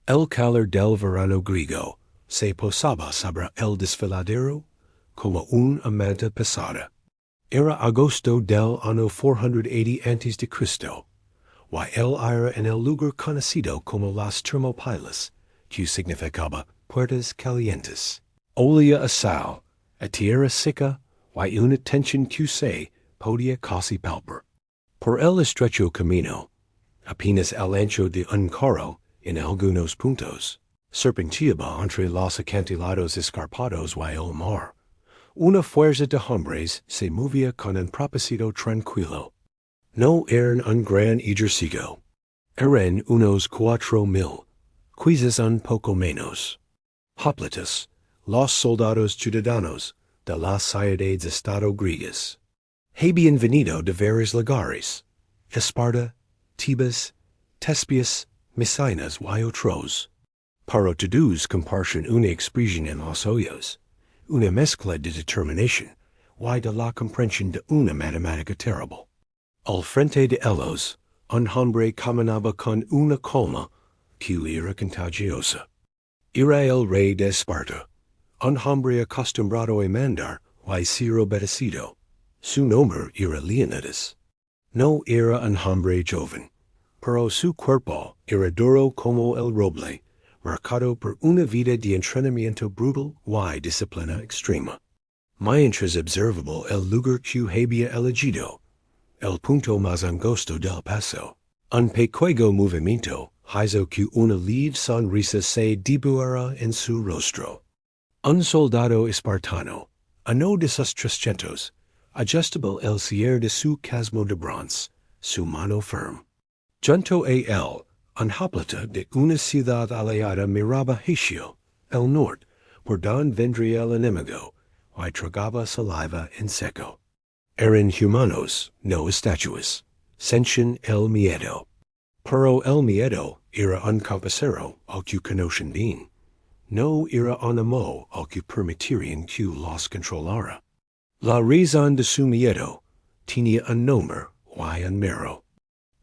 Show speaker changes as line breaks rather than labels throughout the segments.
El calor del verano griego se posaba sobre el desfiladero como una manta pesada. Era agosto del año 480 a.C., y él era en el lugar conocido como las Termópilas, que significaba puertas calientes. Olía a sal, a tierra seca, y una tensión que se podía casi palpar. Por el estrecho camino, apenas el ancho de un carro en algunos puntos, serpenteaba entre los acantilados escarpados y el mar. Una fuerza de hombres se movía con un propósito tranquilo. No eran un gran ejército. Eran unos 4,000, quizás un poco menos. Hoplitas, los soldados ciudadanos de las ciudades estado griegas. Habían venido de varios lugares: Esparta, Tebas, Tespias, Mesinas y otros. Para todos compartían una expresión en los ojos, una mezcla de determinación y de la comprensión de una matemática terrible. Al frente de ellos, un hombre caminaba con una calma que era contagiosa. Era el rey de Esparta, un hombre acostumbrado a mandar y ser obedecido. Su nombre era Leonidas. No era un hombre joven, pero su cuerpo era duro como el roble, marcado por una vida de entrenamiento brutal y disciplina extrema. Mientras observaba el lugar que había elegido, el punto más angosto del paso, un pequeño movimiento hizo que una leve sonrisa se dibujara en su rostro. Un soldado espartano, uno de sus 300, ajustaba el cierre de su casco de bronce, su mano firme. Junto a él, un hoplita de una ciudad aliada miraba hacia el norte, por donde vendría el enemigo, y tragaba saliva en seco. Eran humanos, no estatuas. Sentían el miedo. Pero el miedo era un compañero al que conocían bien. No era un amo al que permitirían que los controlara. La razón de su miedo tenía un nombre y un mero.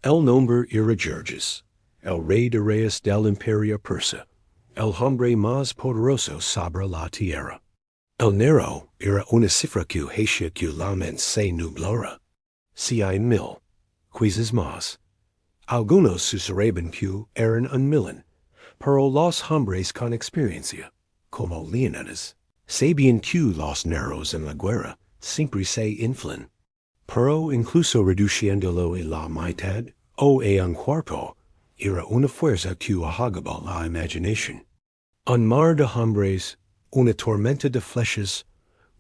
El nombre era Jerjes, el rey de reyes del Imperio Persa, el hombre más poderoso sobre la tierra. El Nero era una cifra que hacía que la mente se nublara. 100,000, quizás más. Algunos susurraban que eran 1,000,000, pero los hombres con experiencia, como Leonidas, sabían que los Neros en la guerra siempre se inflan. Pero incluso reduciéndolo a la mitad o a un cuarto, era una fuerza que ahogaba la imaginación. Un mar de hombres, una tormenta de flechas,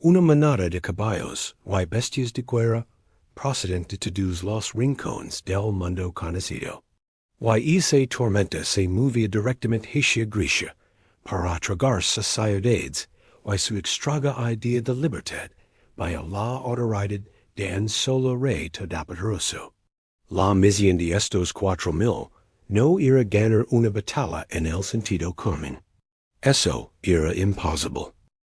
una manada de caballos y bestias de guerra, procedente de todos los rincones del mundo conocido. Y esa tormenta se movía directamente hacia Grecia, para tragar sus ciudades y su extraña idea de libertad, by la autoridad de un solo rey todopoderoso. La misión de estos 4,000 no era ganar una batalla en el sentido común. Eso era imposible.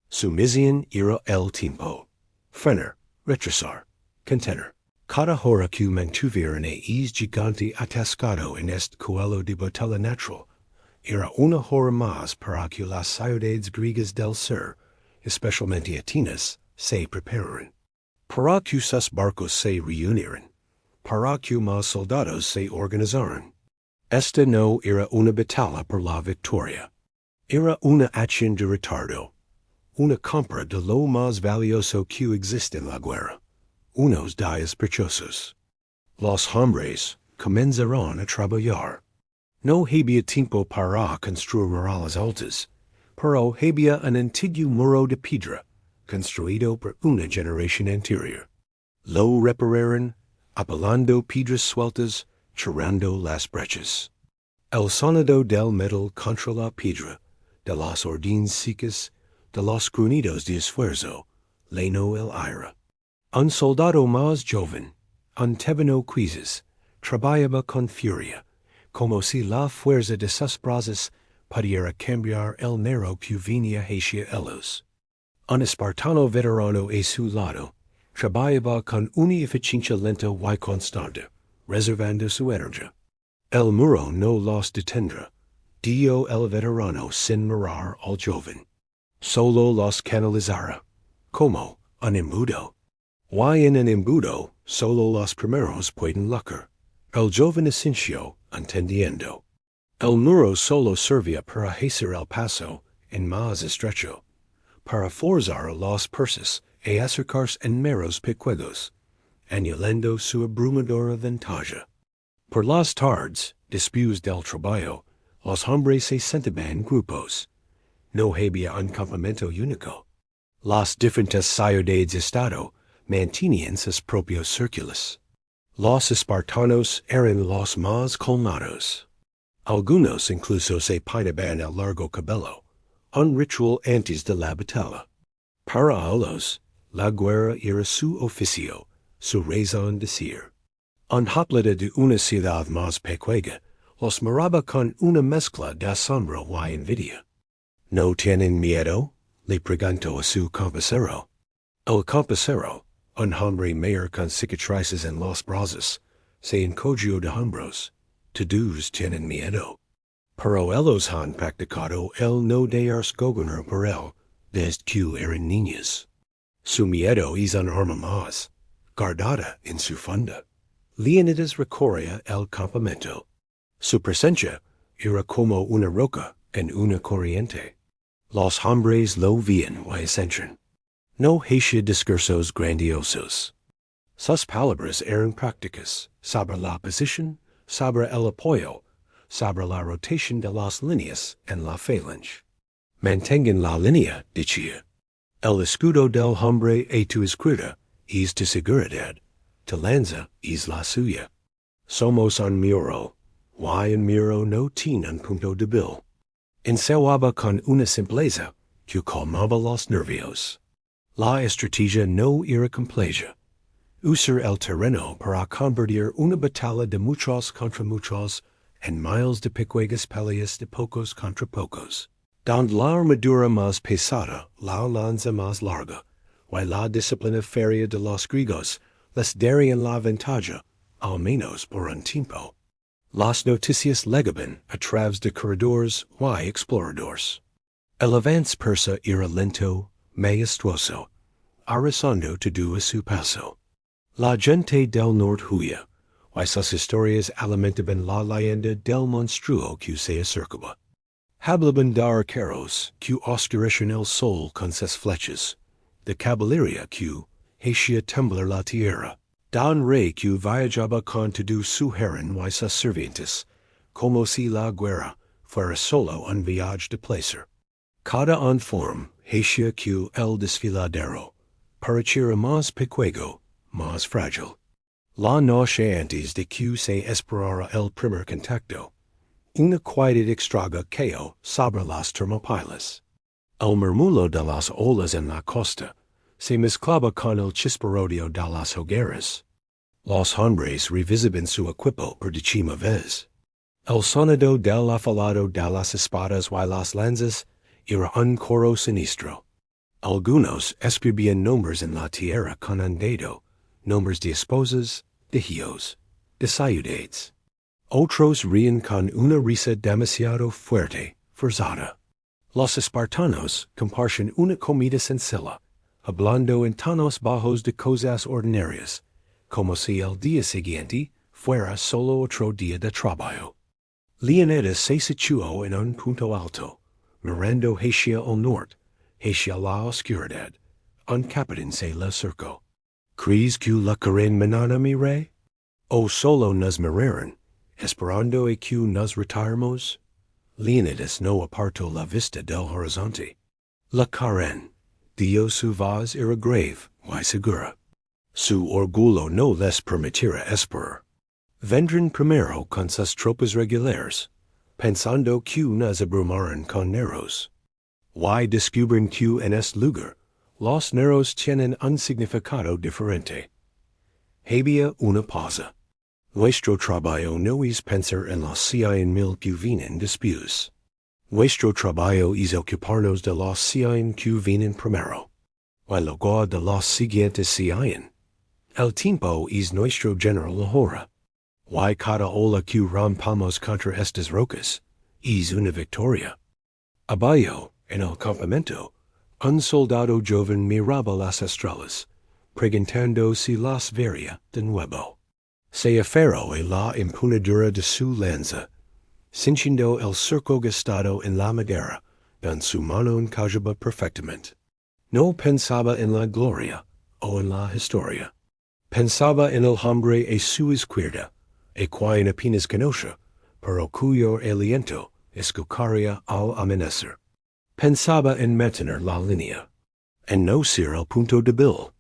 Su misión era el tiempo. Frenar, retrasar, contener. Cada hora que mantuvieran a es gigante atascado en este cuello de botella natural, era una hora más para que las ciudades griegas del sur, especialmente Atenas, se prepararan. Para que sus barcos se reunieran. Para que más soldados se organizaran. Esta no era una batalla por la victoria. Era una acción de retardo. Una compra de lo más valioso que existe en la guerra. Unos días preciosos. Los hombres comenzaron a trabajar. No había tiempo para construir murallas altas, pero había un antiguo muro de piedra construido por una generación anterior. Lo repararon, apilando piedras sueltas, cerrando las brechas. El sonido del metal contra la piedra, de las órdenes secas, de los gruñidos de esfuerzo, llenó el aire. Un soldado más joven, un tebano quizás, trabajaba con furia, como si la fuerza de sus brazos pudiera cambiar el nero que venía hacia ellos. Un espartano veterano a su lado, trabajaba con una eficiencia lenta y constante, reservando su energía. El muro no los detendrá, Dio el veterano sin mirar al joven. Solo los canalizara. Como un embudo. Y en un embudo, solo los primeros pueden lucrar. El joven esencio, entendiendo. El muro solo servía para hacer el paso en más estrecho, para forzar los persas e acercarse en meros pequeños, anulando su abrumadora ventaja. Por las tardes, después del trabajo, los hombres se sentaban grupos. No había un campamento único. Las diferentes ciudades de estado mantenían sus propios círculos. Los espartanos eran los más colmados. Algunos incluso se pintaban el largo cabello, un ritual antes de la batalla. Para ellos, la guerra era su oficio, su razón de ser. Unhablada de una ciudad más pequeña, los miraba con una mezcla de asombro y envidia. ¿No tienen miedo?, le preguntó a su compañero. El compañero, un hombre mayor con cicatrices en los brazos, se encogió de hombros. Todos tienen miedo. Pero ellos han practicado el no dejarse gobernar por él desde que eran niños. Su miedo es un arma más, guardada en su funda. Leonidas recorría el campamento. Su presencia era como una roca en una corriente. Los hombres lo veían y assentían. No hacía discursos grandiosos. Sus palabras eran prácticas sobre la posición, sobre el apoyo, sobre la rotación de las líneas en la falange. Mantengan la línea, decía. El escudo del hombre y tu escudo es tu seguridad, tu lanza es la suya. Somos un muro, y un muro no tiene un punto débil. Enseñaba con una simpleza que calmaba los nervios. La estrategia no era compleja. Usar el terreno para convertir una batalla de muchos contra muchos en miles de pequeñas peleas de pocos contra pocos. Donde la armadura más pesada, la lanza más larga, y la disciplina férrea de los griegos les darían la ventaja, al menos por un tiempo. Las noticias llegaban a través de corredores y exploradores. El avance persa era lento, majestuoso, arrasando todo a su paso. La gente del norte huía, y sus historias alimentaban la leyenda del monstruo que se acercaba. Hablaban de arqueros que oscurecían el sol con sus flechas, de caballería que hacía temblar la tierra, de un rey que viajaba con todo su harem y sus sirvientes, como si la guerra fuera solo un viaje de placer. Cada uniforme hacía que el desfiladero pareciera más pequeño, más frágil. La noche antes de que se esperara el primer contacto, una quietud extraña cayó sobre las Termópilas. El murmullo de las olas en la costa se mezclaba con el chisporroteo de las hogueras. Los hombres revisaban su equipo por décima vez. El sonido del afilado de las espadas y las lanzas era un coro sinistro. Algunos escribían nombres en la tierra con un dedo, nombres de esposas, de hijos, de ciudades. Otros rían con una risa demasiado fuerte, forzada. Los espartanos compartían una comida sencilla, hablando en tonos bajos de cosas ordinarias, como si el día siguiente fuera solo otro día de trabajo. Leonidas se situó en un punto alto, mirando hacia el norte, hacia la oscuridad. Un capitán se le acercó. ¿Crees que la querrán mañana, mi rey? ¿O solo nos miraron, esperando a que nos retiremos? Leonidas no apartó la vista del horizonte. La querrán. Dios su voz era grave y segura. Su orgullo no les permitirá esperar. Vendrán primero con sus tropas regulares, pensando que nos abrumaran con neros. Y descubren que en este lugar los neros tienen un significado diferente. Había una pausa. Nuestro trabajo no es pensar en los 100,000 que vienen después. Nuestro trabajo es ocuparnos de los 100 que vienen primero, y luego de los siguientes 100. El tiempo es nuestro general ahora, y cada ola que rompamos contra estas rocas es una victoria. Abajo, en el campamento, un soldado joven miraba las estrellas, preguntando si las vería de nuevo. Se aferró a la empuñadura de su lanza, cinchando el cerco gastado en la madera, con su mano encajaba perfectamente. No pensaba en la gloria o en la historia. Pensaba en el hombre a su izquierda, a quien apenas conoce, pero cuyo aliento escucharía al amanecer. Pensaba en mantener la línea, en no ser el punto débil.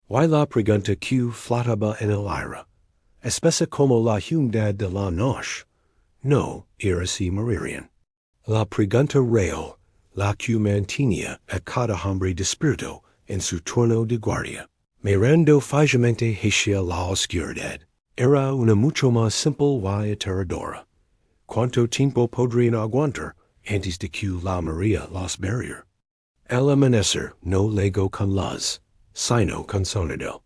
Y la pregunta que flotaba en el aire, espesa como la humedad de la noche, no era si morirían. La pregunta real, la que mantenía a cada hombre despierto en su turno de guardia, mirando fijamente hacia la oscuridad, era una mucho más simple y aterradora. ¿Cuánto tiempo podrían aguantar antes de que la María los barriera? El amanecer no llegó con luz, sino con sonido.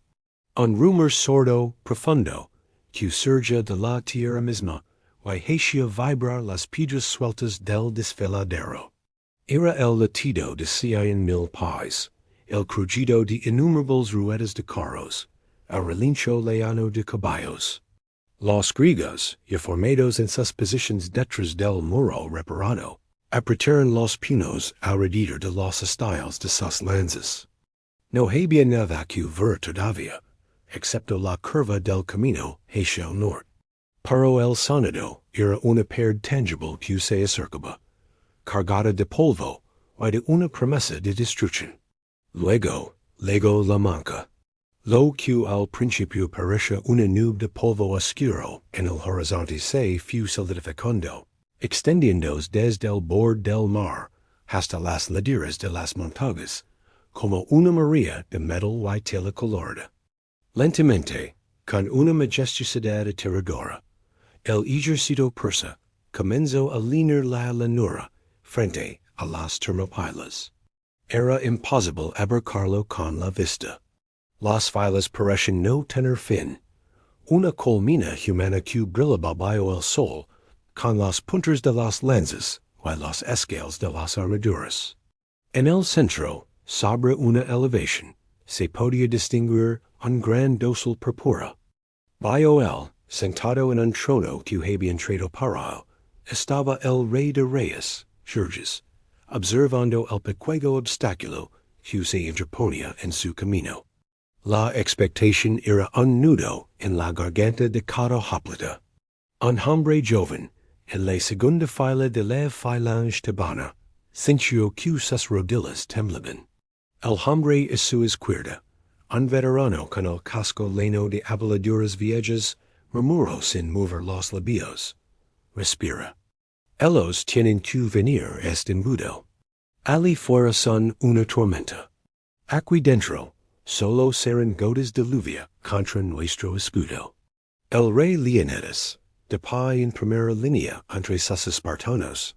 Un rumor sordo, profundo, que surge de la tierra misma, y hacía vibrar las piedras sueltas del desfiladero. Era el latido de 100,000 pies, el crujido de innumerables ruedas de carros, el relincho leano de caballos. Los griegos, ya formados en sus posiciones detrás del muro reparado, apretaron los puños alrededor de los estilos de sus lanzas. No había nada que ver todavía, excepto la curva del camino hacia el norte. Pero el sonido era una pared tangible que se acercaba, cargada de polvo y de una promesa de destrucción. Luego la manca. Lo que al principio parecía una nube de polvo oscuro en el horizonte se fue solidificando, extendiéndose desde el borde del mar hasta las laderas de las montañas, como una marea de metal y tela colorida. Lentamente, con una majestuosidad aterradora, el ejército persa comenzó a linear la llanura frente a las Termópilas. Era imposible abarcarlo con la vista. Las filas parecían no tener fin. Una colmena humana que brillaba bajo el sol, con las puntas de las lanzas y los esqueles de las armaduras. En el centro, sobre una elevación, se podía distinguir un gran dosel púrpura. Bajo él, sentado en un trono que habían traído para él, estaba el rey de reyes, Jerjes, observando el pequeño obstáculo que se interponía en su camino. La expectación era un nudo en la garganta de cada hoplita. Un hombre joven, en la segunda fila de la phalange tebana, sintió que sus rodillas temblaban. El hombre a su izquierda, un veterano con el casco lleno de abolladuras viejas, murmuró sin mover los labios. Respira. Ellos tienen que venir este mudo. Ali fuera son una tormenta. Aquí dentro, solo serán gotas de lluvia contra nuestro escudo. El rey Leonidas, de pie en primera línea entre sus espartanos,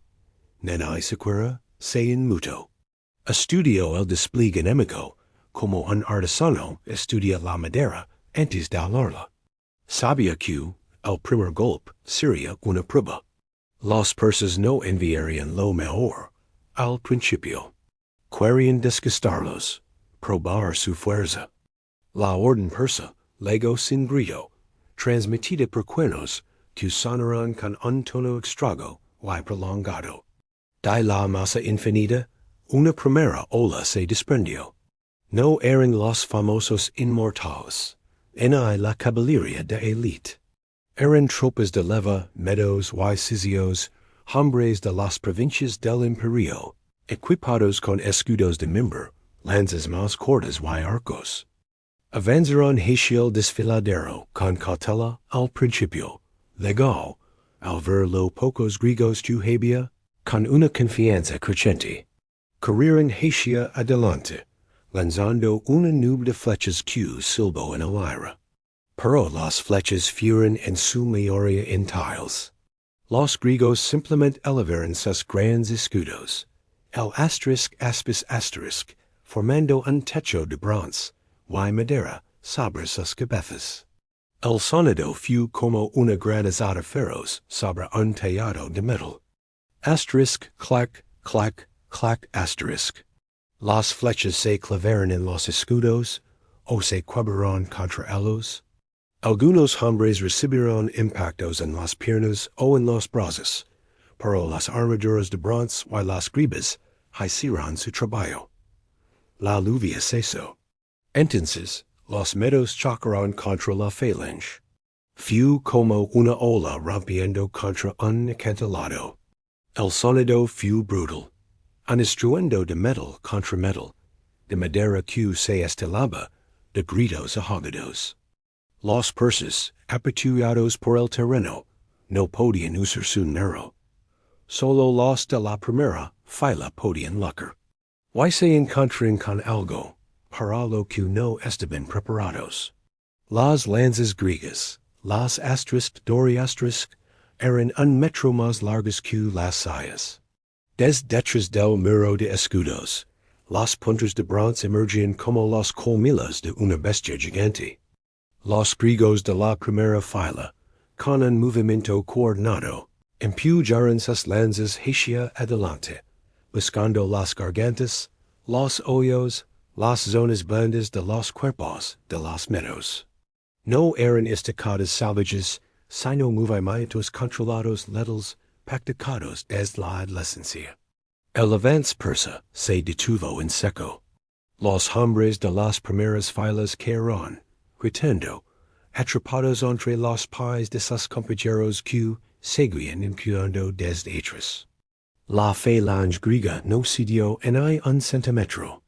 Nenai Sequera, se inmutó. Estudió el despliegue enemigo, como un artesano estudia la madera antes de alarla. Sabía que, el primer golpe sería una prueba. Los persas no enviarían lo mejor al principio. Querían desgastarlos, probar su fuerza. La orden persa, luego sin grito, transmitida por cuernos que sonarán con un tono extraño y prolongado. De la masa infinita, una primera ola se desprendió. No eran los famosos inmortales, en la caballería de élite. Eran tropas de leva, medos y sicios, hombres de las provincias del imperio, equipados con escudos de mimbre, lanzas más cortas y arcos. Avanzaron hacia el desfiladero con cautela al principio. Luego, al ver lo pocos griegos que había, con una confianza creciente, corrieron hacia adelante, lanzando una nube de flechas que silbó en el aire. Pero las flechas fueron en su mayoría entails. Los griegos simplemente elevaron sus grandes escudos, el asterisk aspis asterisk, formando un techo de bronce, y madera, sobre sus cabezas. El sonido fue como una granizada feroz sobre un tellado de metal. Asterisk, clac, clac, clac, asterisk. Las flechas se clavaron en los escudos, o se quebraron contra ellos. Algunos hombres recibieron impactos en las piernas o en los brazos, pero las armaduras de bronce y las griegas hicieron su trabajo. La lluvia cesó. Entonces, los medos chocaron contra la falange. Fue como una ola rompiendo contra un acantilado. El sonido fue brutal. Un estruendo de metal contra metal, de madera que se estilaba, de gritos ahogados. Los persas, aperturados por el terreno, no podían usar su narrow. Solo los de la primera fila podían lucrar. Y se encontraron con algo, para lo que no estaban preparados. Las lanzas griegas, las asterisk doriasterisk, eran un metro más largas que las sayas. Des detrás del muro de escudos, las puntas de bronce emergían como las colmillas de una bestia gigante. Los griegos de la primera fila, con un movimiento coordinado, empujaron sus lanzas hacia adelante, buscando las gargantas, los hoyos, las zonas blandas de los cuerpos de los medos. No eran estacadas salvajes, sino movimientos controlados letales practicados desde la adolescencia. El avance persa se detuvo en seco. Los hombres de las primeras filas cayeron, gritando, atrapados entre los pies de sus compañeros que seguían empujando desde atrás. La falange griega no cedió en un centímetro.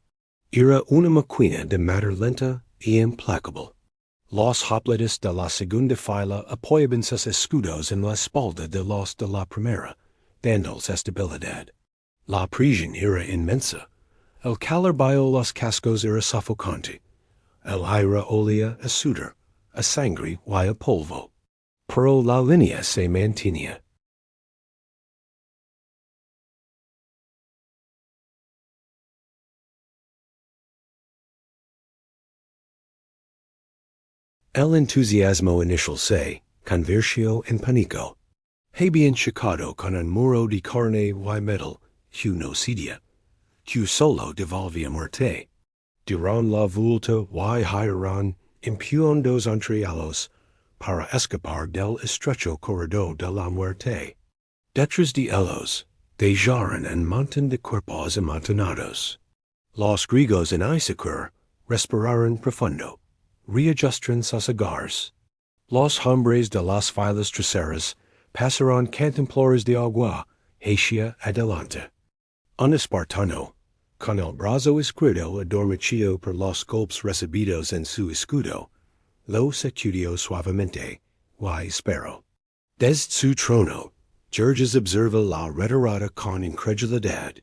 Era una máquina de matar lenta y implacable. Los hoplites de la segunda fila apoyaban sus escudos en la espalda de los de la primera, dándoles estabilidad. La presión era inmensa. El calor bajo los cascos era sofocante. El aire olía a sudor, a sangre y a polvo. Pero la línea se mantenía. El entusiasmo inicial se convirtió en pánico. Habían chocado con un muro de carne y metal que no cedía, que solo devolvía muerte. Dieron la vuelta y giraron, empujando entre ellos, para escapar del estrecho corredor de la muerte. Detrás de ellos, dejaron un montón de cuerpos amontonados. Los griegos en Issacar respiraron profundo. Reajustaron sus agarras. Los hombres de las filas traseras pasaron cantimplores de agua hacia adelante. Un espartano, con el brazo izquierdo adormecido por los golpes recibidos en su escudo, lo sacudió suavemente, y esperó. Desde su trono, Jerjes observa la retirada con incredulidad.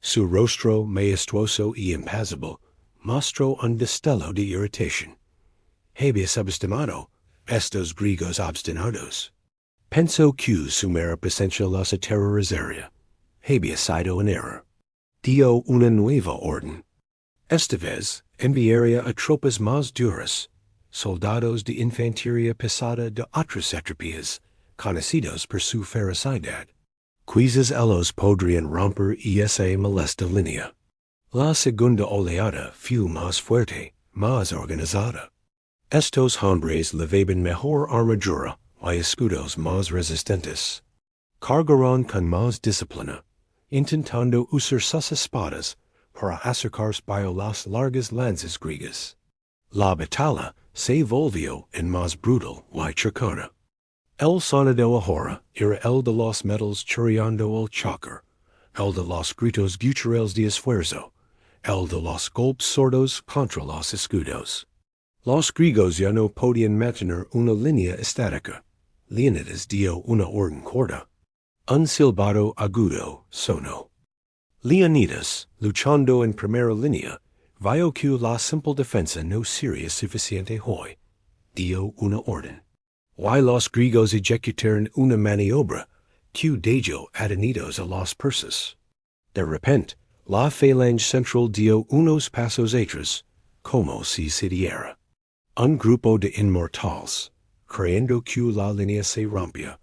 Su rostro majestuoso y impasible mostró un destello de irritación. Había subestimado estos griegos obstinados. Pensó que su mera presencia los aterrorizaría. Había sido un error. Dio una nueva orden. Esta vez enviaría a tropas más duras, soldados de infantería pesada de otras satrapias, conocidos por su ferocidad. Quizás ellos podrían romper esa molesta línea. La segunda oleada fue más fuerte, más organizada. Estos hombres llevaban mejor armadura y escudos más resistentes. Cargaron con más disciplina, intentando usar sus espadas para acercarse bajo las largas lanzas griegas. La batalla se volvió en más brutal y cercana. El sonido ahora era el de los metals chirriando al chocar, el de los gritos guturales de esfuerzo, el de los golpes sordos contra los escudos. Los griegos ya no podían mantener una línea estática. Leónidas dio una orden corta. Un silbato agudo sonó. Leónidas, luchando en primera línea, vio que la simple defensa no sería suficiente hoy. Dio una orden. Y los griegos ejecutaron una maniobra que dejó adheridos a los persas. De repente, La phalange central dio unos pasos atrás, como si sitiera. Un grupo de inmortales, creyendo que la línea se rompía,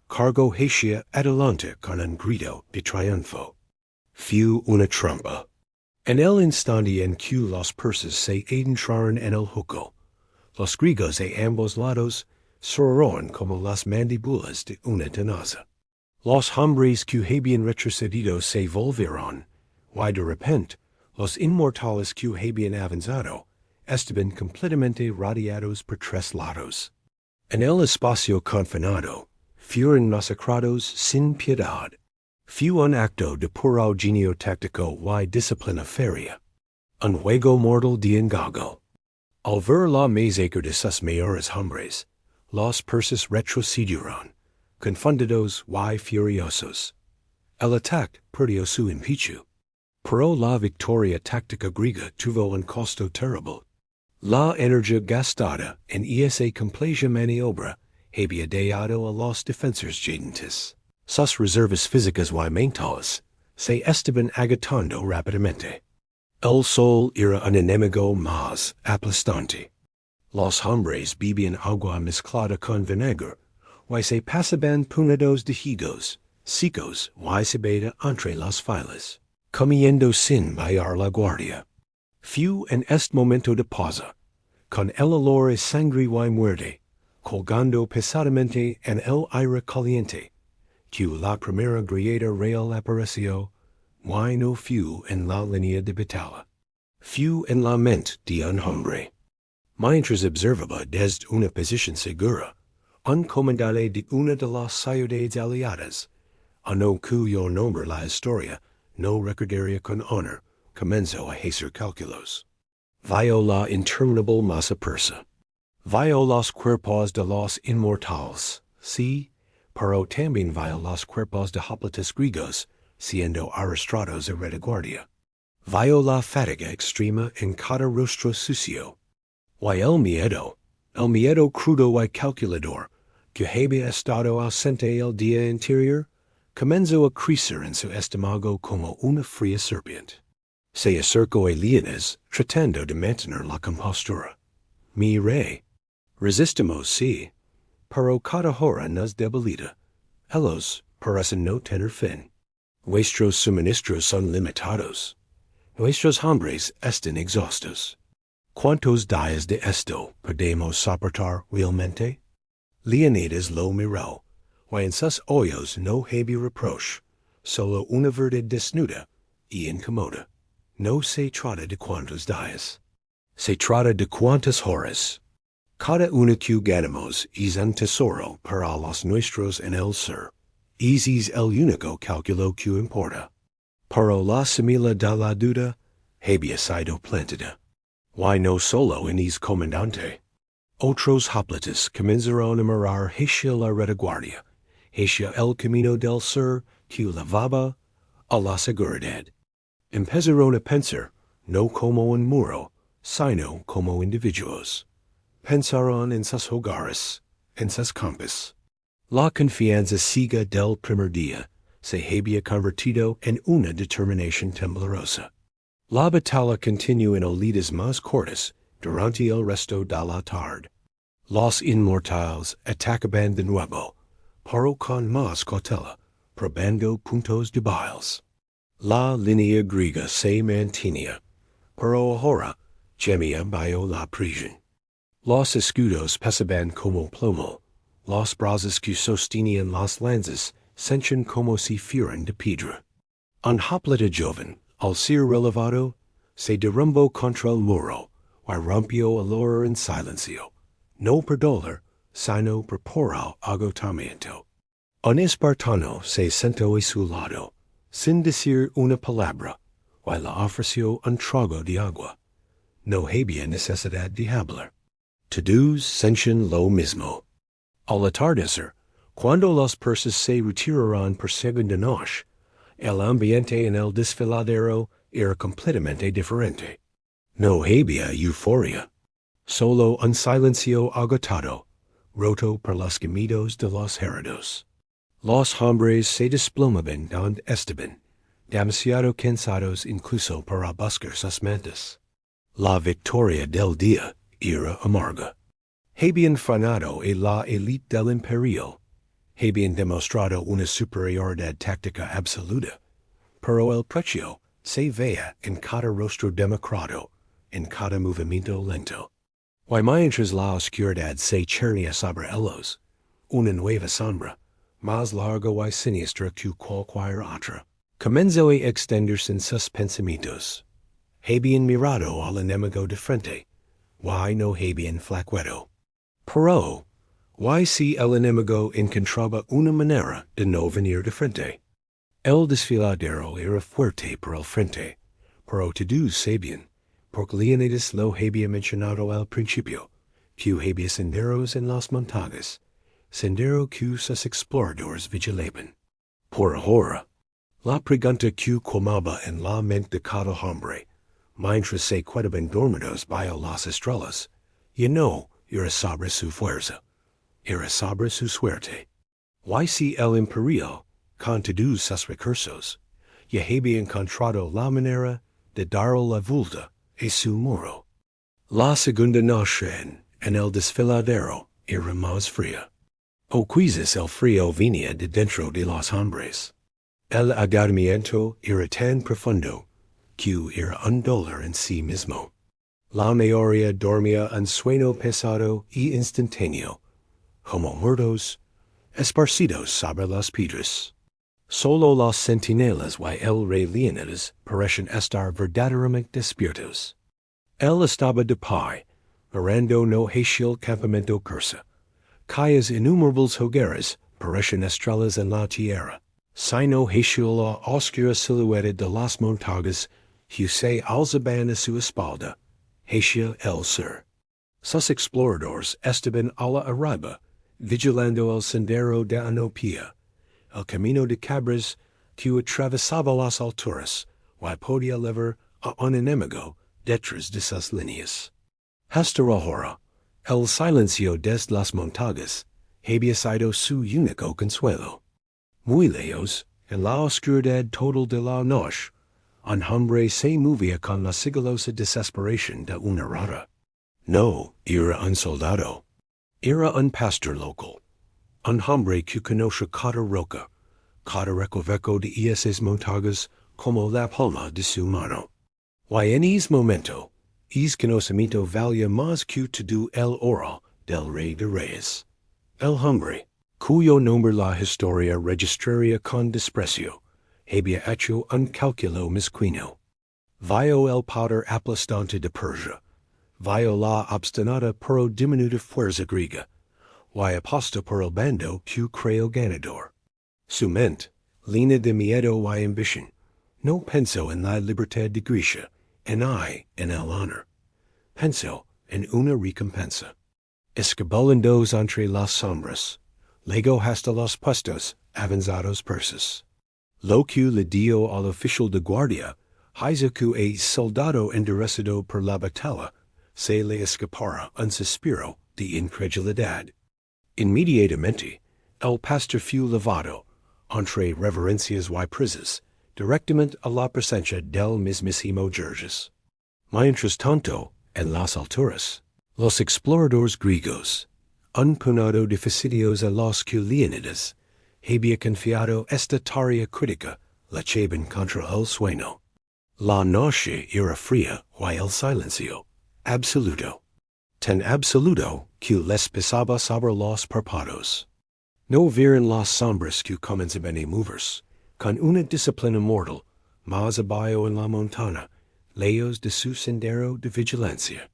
cargo hacia adelante con un grito de triunfo. Fue una trampa. En el instante en que los persas se adentraron en el juego, los griegos de ambos lados cerraron como las mandíbulas de una tenaza. Los hombres que habían retrocedido se volvieron, y de repente, los inmortales que habían avanzado estaban completamente rodeados por tres lados. En el espacio confinado, fueron masacrados sin piedad. Fue un acto de puro genio táctico y disciplina férrea. Un juego mortal de engaño. Al ver la masacre de sus mayores hombres, los persas retrocedieron, confundidos y furiosos. El ataque perdió su impetu. Pero la victoria táctica griega tuvo un costo terrible. La energía gastada en esa compleja maniobra había dado a los defensores gigantes. Sus reservas físicas y mentales se estaban agotando rápidamente. El sol era un enemigo más aplastante. Los hombres bebían agua mezclada con vinagre, y se pasaban puñados de higos, secos y cebada entre las filas, comiendo sin bajar la guardia. Fue en este momento de pausa, con el olor a sangre y muerte, colgando pesadamente en el aire caliente, que la primera grieta real apareció, y no fue en la línea de batalla. Fue en la mente de un hombre. Mientras observaba desde una posición segura, un comandante de una de las ciudades aliadas, a no cuyo nombre la historia no recordaría con honor, comenzó a hacer cálculos. Vio la interminable masa persa. Vio los cuerpos de los inmortales, sí, pero también vio los cuerpos de hoplites griegos, siendo arrastrados a retaguardia. Vio la fatiga extrema en cada rostro sucio. Y el miedo crudo y calculador, que había estado ausente el día anterior, comenzó a crecer en su estómago como una fría serpiente. Se acercó a Leones, tratando de mantener la compostura. Mi rey, resistimos sí, pero cada hora nos debilita. Ellos parecen no tener fin. Vuestros suministros son limitados. Nuestros hombres están exhaustos. ¿Cuántos días de esto podemos soportar realmente? Leonidas lo miró, y en sus ojos no había reproche, solo una verdad desnuda y incómoda. No se trata de cuántos días. Se trata de cuántas horas. Cada uno que ganamos es un tesoro para los nuestros en el ser. Ese es el único cálculo que importa. Pero la semilla de la duda había sido plantada. Y no solo en el comandante. Otros hoplites comenzaron a mirar hacia la retaguardia, hacia el camino del sur que llevaba a la seguridad. Empezaron a pensar, no como un muro, sino como individuos. Pensaron en sus hogares, en sus campos. La confianza ciega del primer día se había convertido en una determinación temblorosa. La batalla continuó en olidas más cortas durante el resto de la tarde. Los inmortales atacaban de nuevo, pero con más cautela, probando puntos débiles. La línea griega se mantenía, pero ahora gemía bajo la presión. Los escudos pesaban como plomo, los brazos que sostenían las lanzas sentían como si fueran de piedra. Un hoplite joven, al ser relevado, se derrumbó contra el muro, y rompió el horror en silencio, no por dolor, sino por puro agotamiento. Un espartano se sentó a su lado, sin decir una palabra, y le ofreció un trago de agua. No había necesidad de hablar. Todos sentían lo mismo. Al atardecer, cuando los persas se retiraron por segunda noche, el ambiente en el desfiladero era completamente diferente. No había euforia, solo un silencio agotado, roto por los gemidos de los heridos. Los hombres se desplomaban donde estaban, demasiado cansados incluso para buscar sus mentes. La victoria del día era amarga. Habían frenado a la élite del imperio. Habían demostrado una superioridad táctica absoluta. Pero el precio se veía en cada rostro demacrado, en cada movimiento lento. Mientras la oscuridad se cernía sobre ellos, una nueva sombra, más larga y siniestra que cualquier otra, comenzó a extenderse en sus pensamientos. Habían mirado al enemigo de frente, no habían flaqueado. Pero, si el enemigo encontraba una manera de no venir de frente. El desfiladero era fuerte por el frente, pero todos sabían, porque Leónidas lo había mencionado al principio, que había senderos en las montañas, sendero que sus exploradores vigilaban. Por ahora, la pregunta que comaba en la mente de cada hombre, mientras se quedaban dormidos bajo las estrellas, era sobre su fuerza, era sobre su suerte. Si el imperio, con todos sus recursos, había encontrado la manera de dar la vuelta a su muro. La segunda noche en el desfiladero era más fría. Quizás el frío venía de dentro de los hombres. El agotamiento era tan profundo que era un dolor en sí mismo. La mayoría dormía un sueño pesado y instantáneo, como muertos, esparcidos sobre las piedras. Solo los centinelas y el rey Leónidas parecían estar verdaderamente despiertos. Él estaba de pie, mirando no hacia el campamento persa, cuyas innumerables hogueras parecían estrellas en la tierra, sino hacia la oscura silueta de las montañas que se alzaban a su espalda, hacia el sur. Sus exploradores estaban a la arriba, vigilando el sendero de Anopia, el camino de cabras que atravesaba las alturas y podía levar a un enemigo detrás de sus líneas. Hasta ahora, el silencio desde las montañas había sido su único consuelo. Muy lejos, en la oscuridad total de la noche, un hombre se movía con la sigilosa desesperación de una rata. No era un soldado, era un pastor local. Un hombre que conoce cada roca, cada recoveco de esas montañas como la palma de su mano. En ese momento, ese conocimiento valía más que todo el oro del rey de reyes. El hombre, cuyo nombre la historia registraría con desprecio, había hecho un cálculo mezquino. Vio el poder aplastante de Persia, vio la obstinada pero diminuta fuerza griega, apostó por el bando que creyó ganador. Su mente, llena de miedo y ambición, no pensó en la libertad de Grecia, en el honor. Pensó en una recompensa. Escabulando entre las sombras, llegó hasta los puestos avanzados persas. Lo que le dio al oficial de guardia, hizo que a soldado enderezado por la batalla, se le escapara un suspiro de incredulidad. Inmediatamente, el pastor fue levado, entre reverencias y prisas, directamente a la presencia del mismísimo Jerjes. Mientras tanto, en las alturas, los exploradores griegos, un puñado de fastidios a los que Leónidas había confiado esta tarea crítica, luchaban contra el sueño. La noche era fría y el silencio absoluto. Tan absoluto que les pesaba sobre los párpados. No vieron las sombras que comenzaban a moverse, con una disciplina mortal, más abajo en la montaña, lejos de su sendero de vigilancia.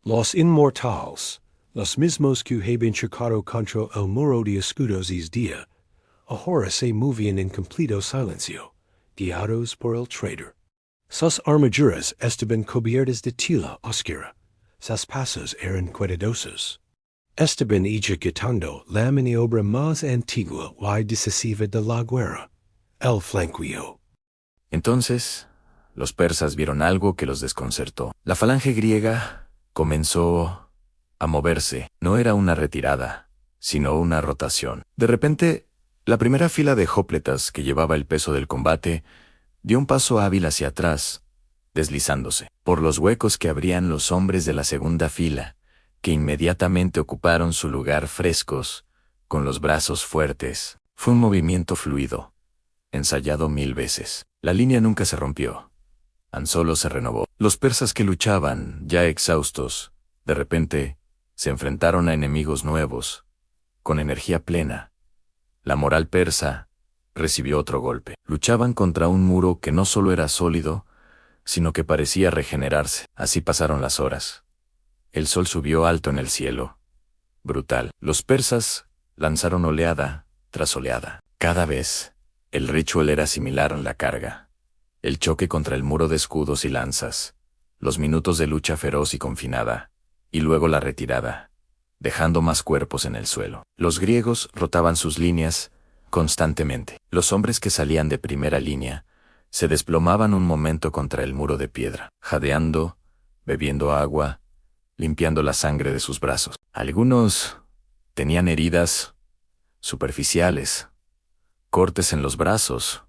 Los inmortales, los mismos que habían chocado contra el muro de escudos ese día, ahora se movían en completo silencio, guiados por el traidor. Sus armaduras estaban cubiertas de tela oscura. Sus pasos eran cuidadosos. Estaban ejecutando la maniobra más antigua y decisiva de la guerra, el flanqueo.
Entonces, los persas vieron algo que los desconcertó. La falange griega comenzó a moverse. No era una retirada, sino una rotación. De repente, la primera fila de jópletas que llevaba el peso del combate Dio un paso hábil hacia atrás, deslizándose por los huecos que abrían los hombres de la segunda fila, que inmediatamente ocuparon su lugar frescos, con los brazos fuertes. Fue un movimiento fluido, ensayado 1000 veces. La línea nunca se rompió. Tan solo se renovó. Los persas que luchaban, ya exhaustos, de repente, se enfrentaron a enemigos nuevos, con energía plena. La moral persa recibió otro golpe. Luchaban contra un muro que no solo era sólido, sino que parecía regenerarse. Así pasaron las horas. El sol subió alto en el cielo. Brutal. Los persas lanzaron oleada tras oleada. Cada vez, el ritual era similar en la carga. El choque contra el muro de escudos y lanzas. Los minutos de lucha feroz y confinada. Y luego la retirada, dejando más cuerpos en el suelo. Los griegos rotaban sus líneas constantemente. Los hombres que salían de primera línea se desplomaban un momento contra el muro de piedra, jadeando, bebiendo agua, limpiando la sangre de sus brazos. Algunos tenían heridas superficiales, cortes en los brazos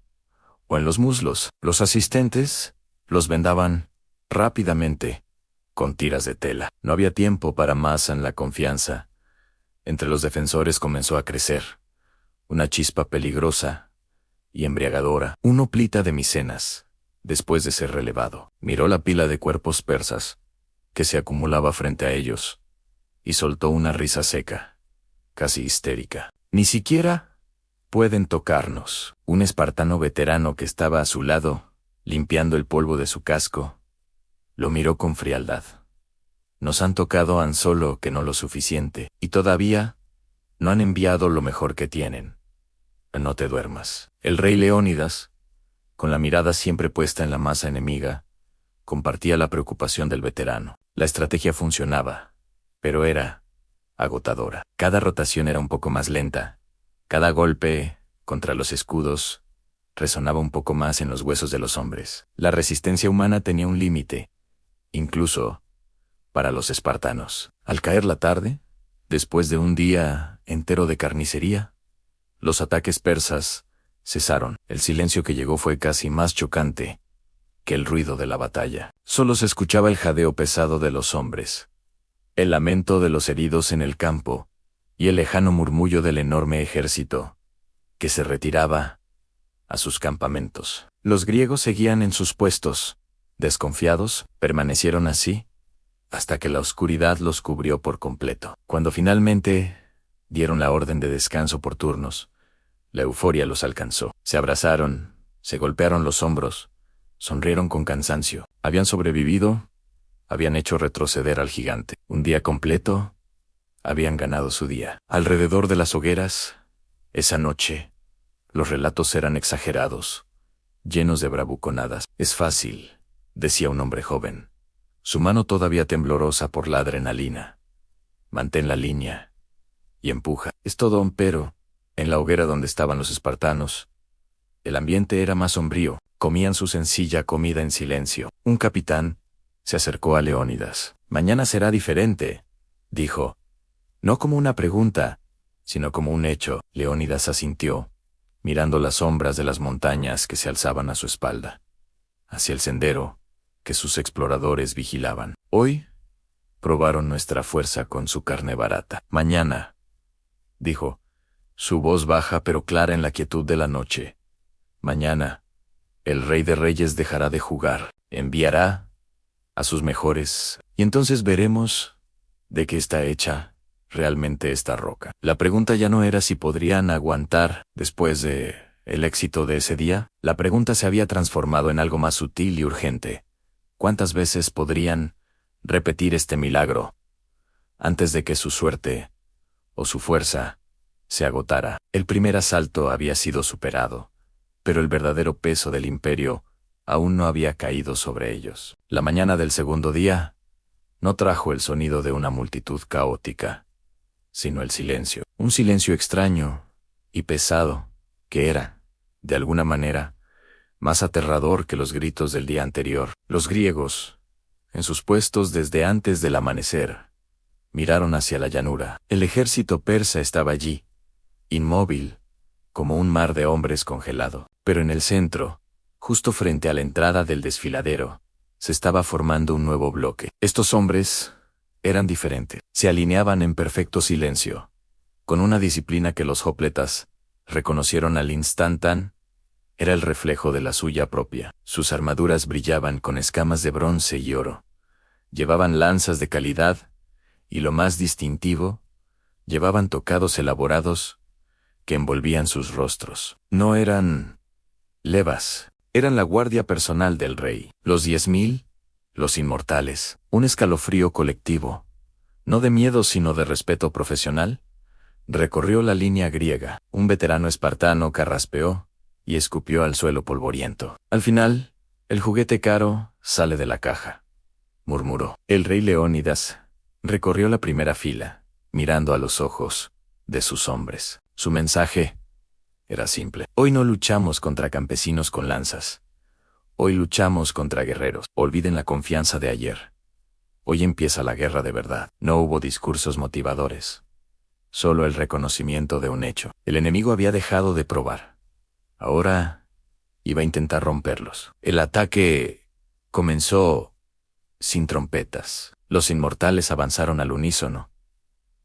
o en los muslos. Los asistentes los vendaban rápidamente con tiras de tela. No había tiempo para más en la confianza. Entre los defensores comenzó a crecer una chispa peligrosa y embriagadora. Un hoplita de Micenas, después de ser relevado, miró la pila de cuerpos persas que se acumulaba frente a ellos y soltó una risa seca, casi histérica. Ni siquiera pueden tocarnos. Un espartano veterano que estaba a su lado, limpiando el polvo de su casco, lo miró con frialdad. Nos han tocado tan solo que no lo suficiente, y todavía no han enviado lo mejor que tienen. No te duermas. El rey Leónidas, con la mirada siempre puesta en la masa enemiga, compartía la preocupación del veterano. La estrategia funcionaba, pero era agotadora. Cada rotación era un poco más lenta. Cada golpe contra los escudos resonaba un poco más en los huesos de los hombres. La resistencia humana tenía un límite, incluso para los espartanos. Al caer la tarde, después de un día entero de carnicería, los ataques persas cesaron. El silencio que llegó fue casi más chocante que el ruido de la batalla. Solo se escuchaba el jadeo pesado de los hombres, el lamento de los heridos en el campo y el lejano murmullo del enorme ejército que se retiraba a sus campamentos. Los griegos seguían en sus puestos, desconfiados. Permanecieron así hasta que la oscuridad los cubrió por completo. Cuando finalmente dieron la orden de descanso por turnos, la euforia los alcanzó. Se abrazaron, se golpearon los hombros, sonrieron con cansancio. Habían sobrevivido, habían hecho retroceder al gigante. Un día completo, habían ganado su día. Alrededor de las hogueras, esa noche, los relatos eran exagerados, llenos de bravuconadas. Es fácil, decía un hombre joven, su mano todavía temblorosa por la adrenalina. Mantén la línea y empuja. Es todo pero en la hoguera donde estaban los espartanos, el ambiente era más sombrío. Comían su sencilla comida en silencio. Un capitán se acercó a Leónidas. Mañana será diferente, dijo. No como una pregunta, sino como un hecho. Leónidas asintió, mirando las sombras de las montañas que se alzaban a su espalda, hacia el sendero que sus exploradores vigilaban. Hoy probaron nuestra fuerza con su carne barata. Mañana, dijo, su voz baja pero clara en la quietud de la noche. Mañana, el Rey de Reyes dejará de jugar, enviará a sus mejores, y entonces veremos de qué está hecha realmente esta roca. La pregunta ya no era si podrían aguantar después de el éxito de ese día. La pregunta se había transformado en algo más sutil y urgente. ¿Cuántas veces podrían repetir este milagro antes de que su suerte o su fuerza se agotara? El primer asalto había sido superado, pero el verdadero peso del imperio aún no había caído sobre ellos. La mañana del segundo día no trajo el sonido de una multitud caótica, sino el silencio. Un silencio extraño y pesado, que era, de alguna manera, más aterrador que los gritos del día anterior. Los griegos, en sus puestos desde antes del amanecer, miraron hacia la llanura. El ejército persa estaba allí, inmóvil, como un mar de hombres congelado. Pero en el centro, Justo frente a la entrada del desfiladero, se estaba formando un nuevo bloque. Estos hombres eran diferentes. Se alineaban en perfecto silencio, con una disciplina que los hopletas reconocieron al instante. Era el reflejo de la suya propia. Sus armaduras brillaban con escamas de bronce y oro. Llevaban lanzas de calidad, y lo más distintivo, llevaban tocados elaborados que envolvían sus rostros. No eran levas, eran la guardia personal del rey. Los 10.000, los inmortales, un escalofrío colectivo, no de miedo sino de respeto profesional, recorrió la línea griega. Un veterano espartano carraspeó y escupió al suelo polvoriento. Al final, el juguete caro sale de la caja, murmuró. El rey Leónidas recorrió la primera fila, mirando a los ojos de sus hombres. Su mensaje era simple. Hoy no luchamos contra campesinos con lanzas. Hoy luchamos contra guerreros. Olviden la confianza de ayer. Hoy empieza la guerra de verdad. No hubo discursos motivadores. Solo el reconocimiento de un hecho. El enemigo había dejado de probar. Ahora iba a intentar romperlos. El ataque comenzó sin trompetas. Los inmortales avanzaron al unísono,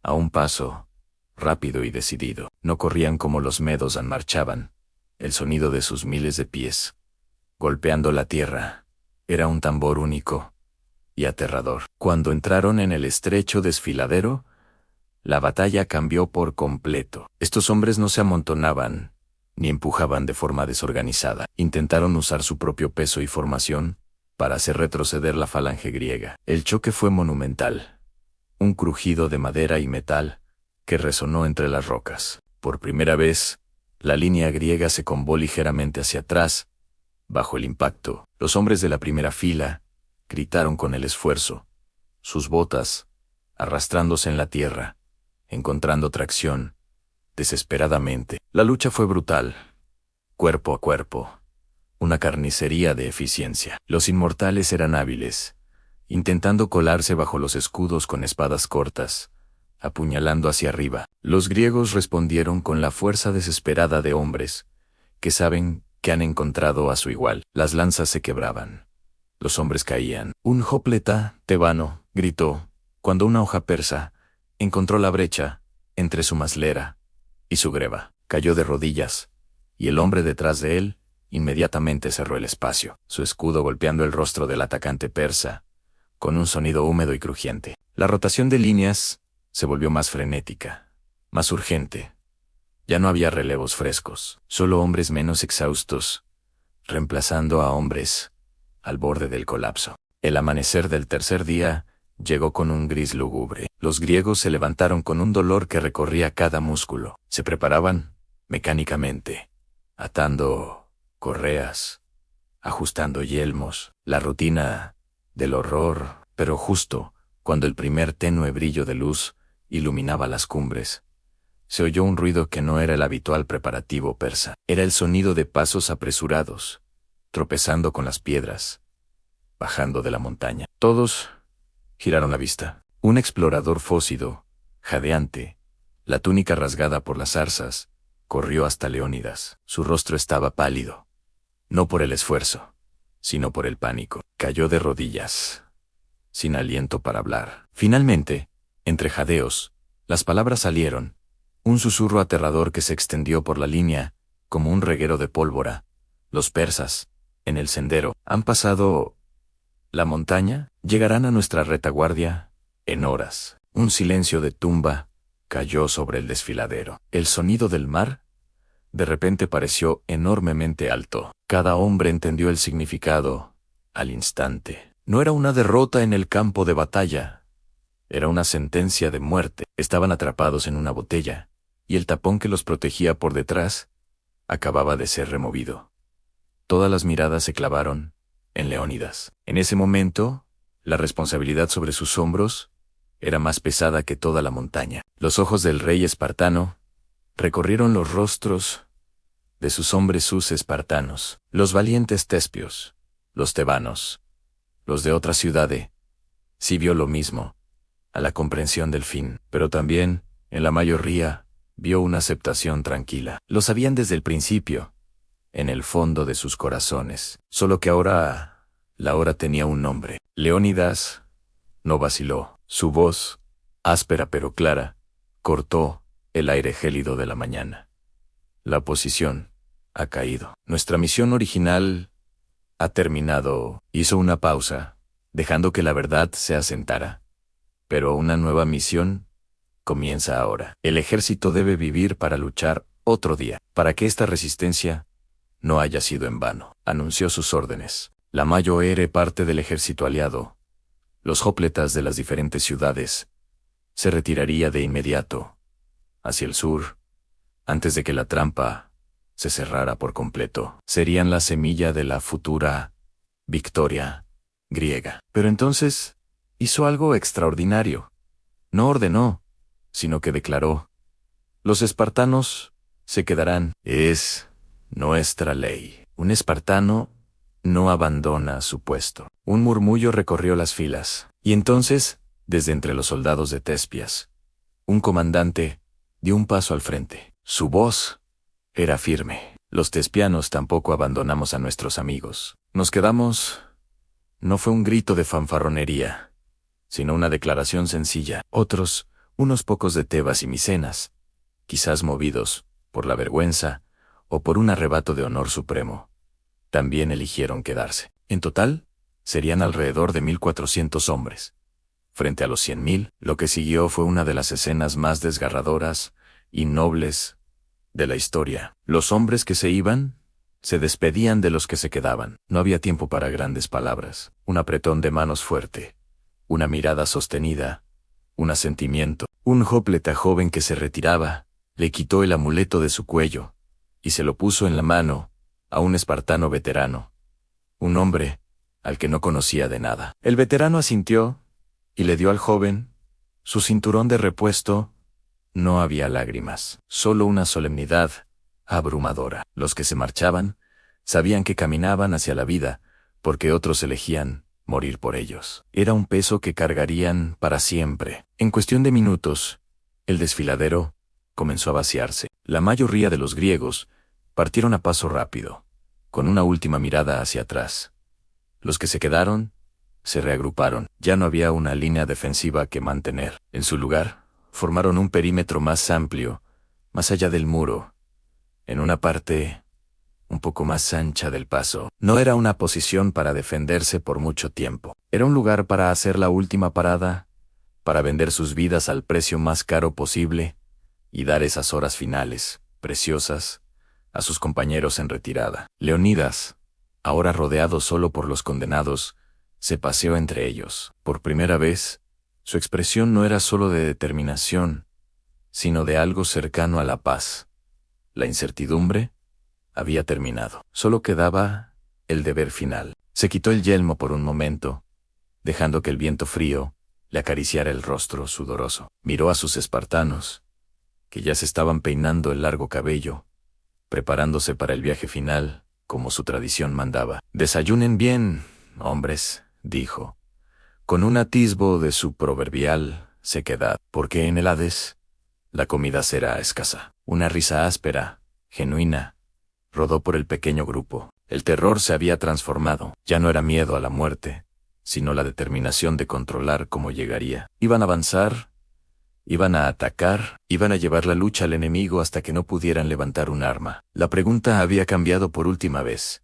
a un paso rápido y decidido. No corrían como los medos marchaban. El sonido de sus miles de pies, golpeando la tierra, era un tambor único y aterrador. Cuando entraron en el estrecho desfiladero, la batalla cambió por completo. Estos hombres no se amontonaban ni empujaban de forma desorganizada. Intentaron usar su propio peso y formación para hacer retroceder la falange griega. El choque fue monumental. Un crujido de madera y metal que resonó entre las rocas. Por primera vez, la línea griega se combó ligeramente hacia atrás. Bajo el impacto, los hombres de la primera fila gritaron con el esfuerzo, sus botas arrastrándose en la tierra, encontrando tracción, desesperadamente. La lucha fue brutal, cuerpo a cuerpo, una carnicería de eficiencia. Los inmortales eran hábiles, intentando colarse bajo los escudos con espadas cortas, apuñalando hacia arriba. Los griegos respondieron con la fuerza desesperada de hombres que saben que han encontrado a su igual. Las lanzas se quebraban. Los hombres caían. Un hopleta tebano gritó cuando una hoja persa encontró la brecha entre su maslera y su greba. Cayó de rodillas, y el hombre detrás de él inmediatamente cerró el espacio, su escudo golpeando el rostro del atacante persa, con un sonido húmedo y crujiente. La rotación de líneas se volvió más frenética, más urgente. Ya no había relevos frescos, solo hombres menos exhaustos, reemplazando a hombres al borde del colapso. El amanecer del tercer día llegó con un gris lúgubre. Los griegos se levantaron con un dolor que recorría cada músculo. Se preparaban mecánicamente, atando correas, ajustando yelmos, la rutina del horror. Pero justo cuando el primer tenue brillo de luz iluminaba las cumbres, se oyó un ruido que no era el habitual preparativo persa. Era el sonido de pasos apresurados, tropezando con las piedras, bajando de la montaña. Todos giraron la vista. Un explorador fósido, jadeante, la túnica rasgada por las zarzas, corrió hasta Leónidas. Su rostro estaba pálido, no por el esfuerzo, sino por el pánico. Cayó de rodillas, sin aliento para hablar. Finalmente, entre jadeos, las palabras salieron, un susurro aterrador que se extendió por la línea, como un reguero de pólvora. Los persas, en el sendero, han pasado la montaña, llegarán a nuestra retaguardia en horas. Un silencio de tumba cayó sobre el desfiladero. El sonido del mar de repente pareció enormemente alto. Cada hombre entendió el significado al instante. No era una derrota en el campo de batalla, era una sentencia de muerte. Estaban atrapados en una botella, y el tapón que los protegía por detrás acababa de ser removido. Todas las miradas se clavaron en Leónidas. En ese momento, la responsabilidad sobre sus hombros era más pesada que toda la montaña. Los ojos del rey espartano recorrieron los rostros de sus hombres sus espartanos, los valientes tespios, los tebanos, los de otra ciudad. Sí vio lo mismo, a la comprensión del fin, pero también, en la mayoría, vio una aceptación tranquila. Lo sabían desde el principio. en el fondo de sus corazones. Solo que ahora la hora tenía un nombre. Leónidas no vaciló. Su voz, áspera pero clara, cortó el aire gélido de la mañana. La oposición ha caído. Nuestra misión original ha terminado. Hizo una pausa, dejando que la verdad se asentara. Pero una nueva misión comienza ahora. El ejército debe vivir para luchar otro día, para que esta resistencia no haya sido en vano. Anunció sus órdenes. La mayor era parte del ejército aliado. Los jópletas de las diferentes ciudades se retiraría de inmediato hacia el sur, antes de que la trampa se cerrara por completo. Serían la semilla de la futura victoria griega. Pero entonces hizo algo extraordinario. No ordenó, sino que declaró: los espartanos se quedarán. Es nuestra ley. Un espartano no abandona su puesto. Un murmullo recorrió las filas. Y entonces, desde entre los soldados de Tespias, un comandante dio un paso al frente. Su voz era firme. Los tespianos tampoco abandonamos a nuestros amigos. Nos quedamos. No fue un grito de fanfarronería, sino una declaración sencilla. Otros, unos pocos de Tebas y Micenas, quizás movidos por la vergüenza o por un arrebato de honor supremo, también eligieron quedarse. En total, serían alrededor de 1.400 hombres. Frente a los 100.000, lo que siguió fue una de las escenas más desgarradoras y nobles de la historia. Los hombres que se iban se despedían de los que se quedaban. No había tiempo para grandes palabras. Un apretón de manos fuerte, una mirada sostenida, un asentimiento. Un jópleta joven que se retiraba le quitó el amuleto de su cuello y se lo puso en la mano a un espartano veterano, un hombre al que no conocía de nada. El veterano asintió y le dio al joven su cinturón de repuesto. No había lágrimas, solo una solemnidad abrumadora. Los que se marchaban sabían que caminaban hacia la vida, porque otros elegían morir por ellos. Era un peso que cargarían para siempre. En cuestión de minutos, el desfiladero comenzó a vaciarse. La mayoría de los griegos partieron a paso rápido, con una última mirada hacia atrás. Los que se quedaron se reagruparon. Ya no había una línea defensiva que mantener. En su lugar, formaron un perímetro más amplio, más allá del muro, en una parte un poco más ancha del paso. No era una posición para defenderse por mucho tiempo. Era un lugar para hacer la última parada, para vender sus vidas al precio más caro posible y dar esas horas finales, preciosas, a sus compañeros en retirada. Leónidas, ahora rodeado solo por los condenados, se paseó entre ellos. Por primera vez, su expresión no era solo de determinación, sino de algo cercano a la paz. La incertidumbre había terminado. Solo quedaba el deber final. Se quitó el yelmo por un momento, dejando que el viento frío le acariciara el rostro sudoroso. Miró a sus espartanos, que ya se estaban peinando el largo cabello, preparándose para el viaje final, como su tradición mandaba. Desayunen bien, hombres, dijo, con un atisbo de su proverbial sequedad, porque en el Hades la comida será escasa. Una risa áspera, genuina, rodó por el pequeño grupo. El terror se había transformado. Ya no era miedo a la muerte, sino la determinación de controlar cómo llegaría. Iban a avanzar, iban a atacar, iban a llevar la lucha al enemigo hasta que no pudieran levantar un arma. La pregunta había cambiado por última vez.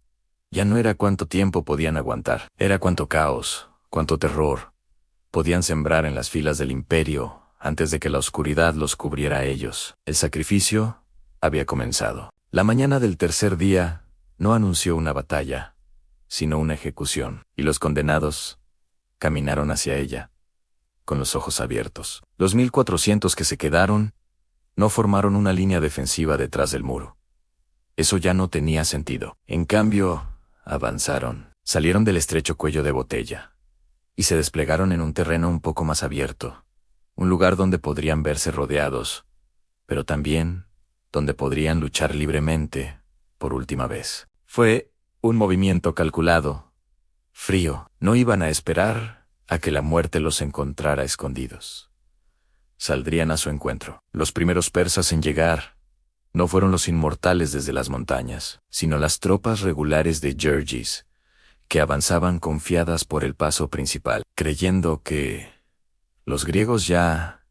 Ya no era cuánto tiempo podían aguantar, era cuánto caos, cuánto terror podían sembrar en las filas del imperio antes de que la oscuridad los cubriera a ellos. El sacrificio había comenzado. La mañana del tercer día no anunció una batalla, sino una ejecución, y los condenados caminaron hacia ella, con los ojos abiertos. Los 1.400 que se quedaron no formaron una línea defensiva detrás del muro. Eso ya no tenía sentido. En cambio, avanzaron, salieron del estrecho cuello de botella, y se desplegaron en un terreno un poco más abierto, un lugar donde podrían verse rodeados, pero también donde podrían luchar libremente por última vez. Fue un movimiento calculado, frío. No iban a esperar a que la muerte los encontrara escondidos. Saldrían a su encuentro. Los primeros persas en llegar No fueron los inmortales desde las montañas, sino las tropas regulares de Jerjes, que avanzaban confiadas por el paso principal, creyendo que los griegos ya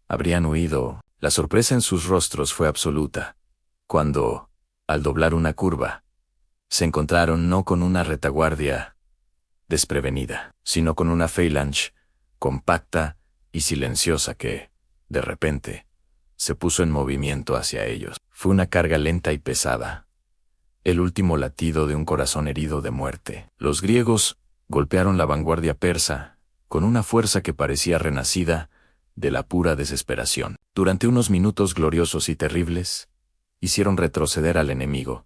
habrían huido. La sorpresa en sus rostros fue absoluta, cuando, al doblar una curva, se encontraron no con una retaguardia desprevenida, sino con una phalange compacta y silenciosa que, de repente, se puso en movimiento hacia ellos. Fue una carga lenta y pesada, el último latido de un corazón herido de muerte. Los griegos golpearon la vanguardia persa con una fuerza que parecía renacida de la pura desesperación. Durante unos minutos gloriosos y terribles, hicieron retroceder al enemigo,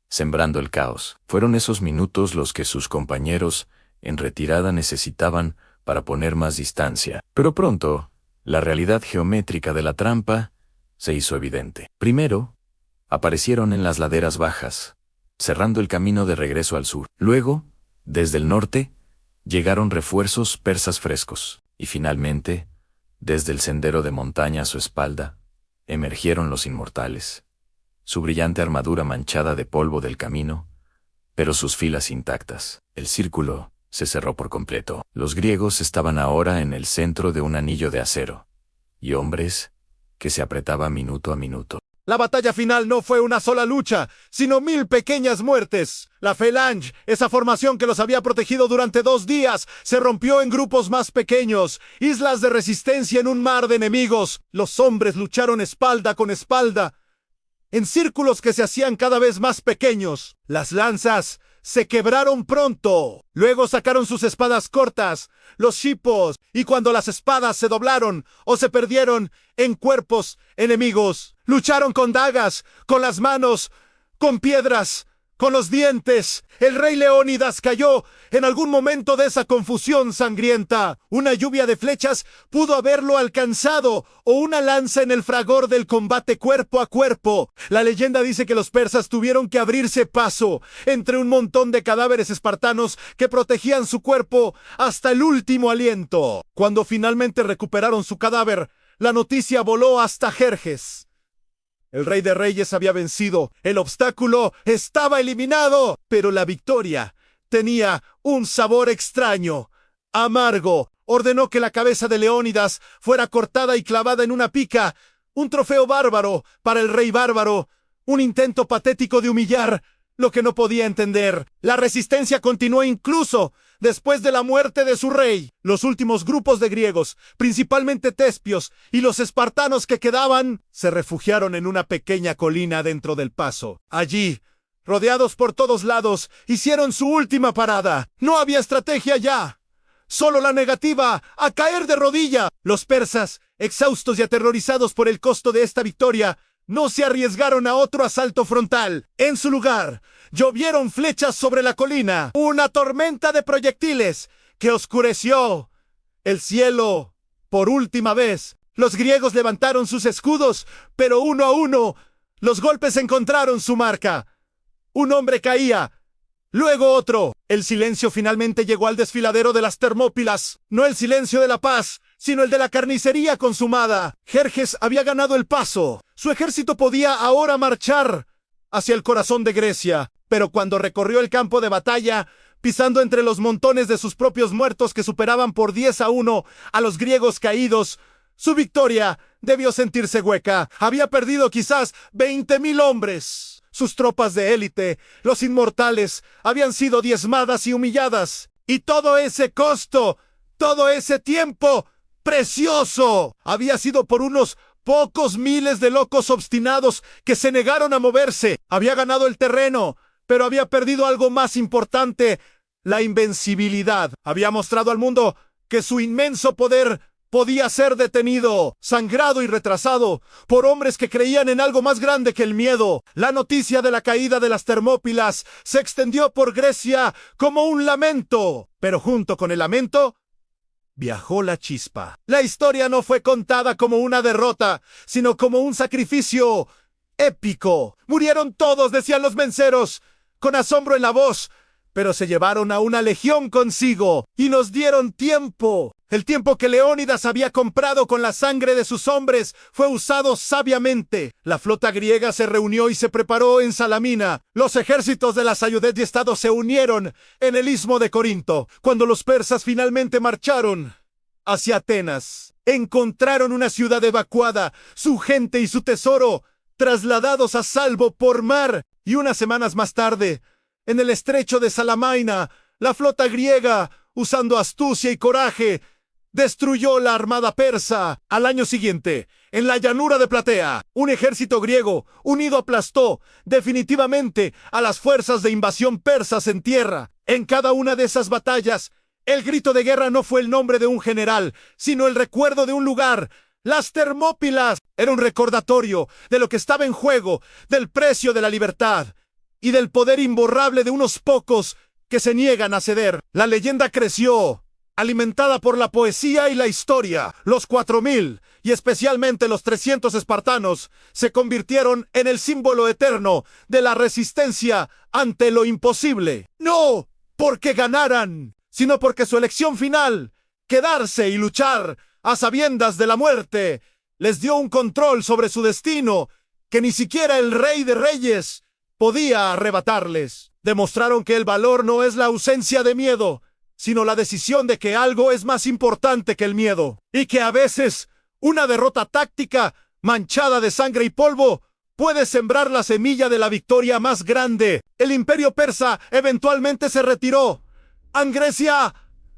sembrando el caos. Fueron esos minutos los que sus compañeros en retirada necesitaban para poner más distancia. Pero pronto, la realidad geométrica de la trampa se hizo evidente. Primero, aparecieron en las laderas bajas, cerrando el camino de regreso al sur. Luego, desde el norte, llegaron refuerzos persas frescos. Y finalmente, desde el sendero de montaña a su espalda, emergieron los inmortales, su brillante armadura manchada de polvo del camino, pero sus filas intactas. El círculo se cerró por completo. Los griegos estaban ahora en el centro de un anillo de acero, y hombres que se apretaba minuto a minuto.
La batalla final no fue una sola lucha, sino 1000 pequeñas muertes. La phalange, esa formación que los había protegido durante 2 días, se rompió en grupos más pequeños, islas de resistencia en un mar de enemigos. Los hombres lucharon espalda con espalda, en círculos que se hacían cada vez más pequeños. Las lanzas se quebraron pronto. Luego sacaron sus espadas cortas, los shipos, y cuando las espadas se doblaron o se perdieron en cuerpos enemigos, lucharon con dagas, con las manos, con piedras, con los dientes. El rey Leónidas cayó en algún momento de esa confusión sangrienta. Una lluvia de flechas pudo haberlo alcanzado, o una lanza en el fragor del combate cuerpo a cuerpo. La leyenda dice que los persas tuvieron que abrirse paso entre un montón de cadáveres espartanos que protegían su cuerpo hasta el último aliento. Cuando finalmente recuperaron su cadáver, la noticia voló hasta Jerjes. El rey de reyes había vencido, el obstáculo estaba eliminado, pero la victoria tenía un sabor extraño, amargo. Ordenó que la cabeza de Leónidas fuera cortada y clavada en una pica, un trofeo bárbaro para el rey bárbaro, un intento patético de humillar lo que no podía entender. La resistencia continuó incluso después de la muerte de su rey. Los últimos grupos de griegos, principalmente tespios, y los espartanos que quedaban, se refugiaron en una pequeña colina dentro del paso. Allí, rodeados por todos lados, hicieron su última parada. No había estrategia ya, solo la negativa a caer de rodilla. Los persas, exhaustos y aterrorizados por el costo de esta victoria, no se arriesgaron a otro asalto frontal. En su lugar, llovieron flechas sobre la colina, una tormenta de proyectiles que oscureció el cielo por última vez. Los griegos levantaron sus escudos, pero uno a uno los golpes encontraron su marca. Un hombre caía, luego otro. El silencio finalmente llegó al desfiladero de las Termópilas. No el silencio de la paz, sino el de la carnicería consumada. Jerjes había ganado el paso. Su ejército podía ahora marchar hacia el corazón de Grecia. Pero cuando recorrió el campo de batalla, pisando entre los montones de sus propios muertos que superaban por 10-1 a los griegos caídos, su victoria debió sentirse hueca. Había perdido quizás 20.000 hombres. Sus tropas de élite, los inmortales, habían sido diezmadas y humilladas. Y todo ese costo, todo ese tiempo precioso, había sido por unos pocos miles de locos obstinados que se negaron a moverse. Había ganado el terreno, pero había perdido algo más importante, la invencibilidad. Había mostrado al mundo que su inmenso poder podía ser detenido, sangrado y retrasado por hombres que creían en algo más grande que el miedo. La noticia de la caída de las Termópilas se extendió por Grecia como un lamento, pero junto con el lamento viajó la chispa. La historia no fue contada como una derrota, sino como un sacrificio épico. Murieron todos, decían los menceros, con asombro en la voz, pero se llevaron a una legión consigo y nos dieron tiempo El tiempo que Leónidas había comprado con la sangre de sus hombres fue usado sabiamente. La flota griega se reunió y se preparó en Salamina. Los ejércitos de la Sayudet y Estado se unieron en el istmo de Corinto. Cuando los persas finalmente marcharon hacia Atenas, encontraron una ciudad evacuada, su gente y su tesoro trasladados a salvo por mar. Y unas semanas más tarde, en el estrecho de Salamaina, la flota griega, usando astucia y coraje, destruyó la armada persa. Al año siguiente, en la llanura de Platea, un ejército griego unido aplastó definitivamente a las fuerzas de invasión persas en tierra. En cada una de esas batallas, el grito de guerra no fue el nombre de un general, sino el recuerdo de un lugar. Las Termópilas era un recordatorio de lo que estaba en juego, del precio de la libertad y del poder imborrable de unos pocos que se niegan a ceder. La leyenda creció, alimentada por la poesía y la historia. Los 4000, y especialmente los 300 espartanos, se convirtieron en el símbolo eterno de la resistencia ante lo imposible. No porque ganaran, sino porque su elección final, quedarse y luchar a sabiendas de la muerte, les dio un control sobre su destino que ni siquiera el Rey de Reyes podía arrebatarles. Demostraron que el valor no es la ausencia de miedo, sino la decisión de que algo es más importante que el miedo, y que a veces una derrota táctica manchada de sangre y polvo puede sembrar la semilla de la victoria más grande. El Imperio Persa eventualmente se retiró. Grecia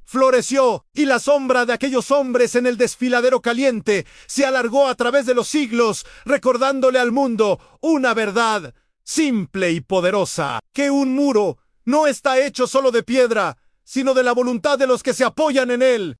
floreció, y la sombra de aquellos hombres en el desfiladero caliente se alargó a través de los siglos, recordándole al mundo una verdad simple y poderosa: que un muro no está hecho solo de piedra, sino de la voluntad de los que se apoyan en él.